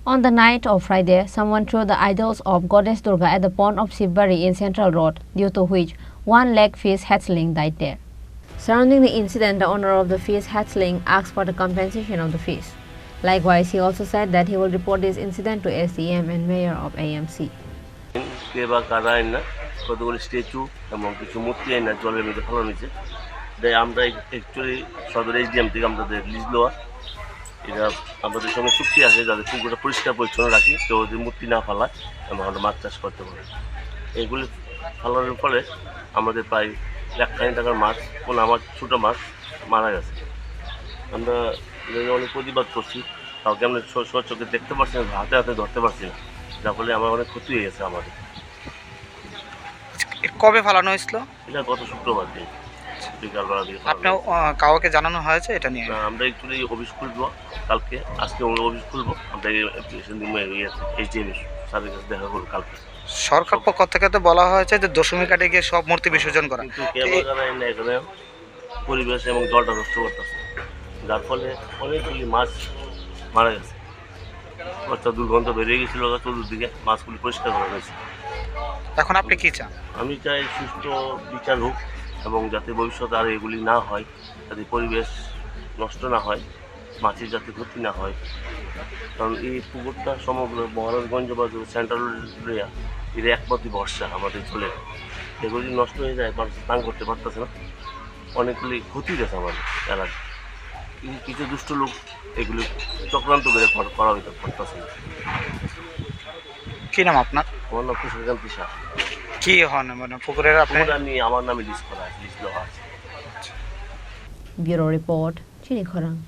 On the night of Friday, someone threw the idols of Goddess Durga at the pond of Shivbari in Central Road, due to which one lakh fish hatchling died there. Surrounding the incident, the owner of the fish hatchling asked for the compensation of the fish. Likewise, he also said that he will report this incident to SDM and Mayor of AMC. কতগুলো statue এবং কিছু মূর্তি আইনা জলের মধ্যে ফেলানো হয়েছে। তাই আমরা অ্যাকচুয়ালি সদর SDM থেকে আমাদের লিজ লওয়া, এটা আমাদের সঙ্গে চুক্তি আছে যাতে পুকুরটা পরিষ্কার পরিচ্ছন্ন রাখি, কেউ যদি মূর্তি না ফেলায় এবং আমরা মাছ চাষ করতে পারি। এগুলি ফেলানোর ফলে আমাদের প্রায় লাখ-খানেক টাকার মাছ, কোনো আমার ছোটো মাছ মারা গেছে। আমরা অনেক প্রতিবাদ করছি, কাউকে আমরা চোখে দেখতে পারছি না, হাতে হাতে ধরতে পারছি না, যার ফলে আমার অনেক ক্ষতি হয়ে গেছে আমাদের। কবে ফালানো হয়েছিল? এটা গত শুক্রবার দিন বিকালবেলা দিয়ে। আপনার কাউকে জানানো হয়েছে এটা নিয়ে? আমরা একটু অফিস খুলবো কালকে, আজকে আমরা অফিস খুলবো, আমরা অ্যাপ্লিকেশন দিব HDM স্যারের কাছে দেখা করবো কালকে। সরকার পক্ষ থেকে তো বলা হয়েছে যে দশমী ঘাটে গিয়ে সব মূর্তি বিসর্জন করা, কিন্তু এখানে পরিবেশ এবং জলটা নষ্ট করতেছে, যার ফলে অনেকগুলি মাছ মারা গেছে। একটা দুর্গন্ধ বেরিয়ে গেছিলো চতুর্দিকে, মাছগুলি পরিষ্কার করা হয়েছে। এখন আপনি কি চান? আমি চাই সুস্থ বিচার হোক এবং যাতে ভবিষ্যতে আর এগুলি না হয়, যাতে পরিবেশ নষ্ট না হয়, মাছের যাতে ক্ষতি না হয়। কারণ এই পুকুরটা সমগ্র মহারাজগঞ্জ বা সেন্ট্রাল এরিয়া এর একমাত্র ভরসা আমাদের চলে। এগুলি নষ্ট হয়ে যায়, মানুষ স্নান করতে পারতেছে না, অনেকগুলি ক্ষতি গেছে আমাদের এলাকায়। কিছু দুষ্ট লোক এগুলি চক্রান্ত করে করা হইতে পারতেছে না। কী নাম আপনার? আমার নাম কৃষ্ণকান্তি শাহ। কি হন মানে পুকুরের আপনার? নিয়ে আমার নামে লিস্ট করা আছে, লিস্ট দেওয়া আছে। Bureau Report, Chini Khorang.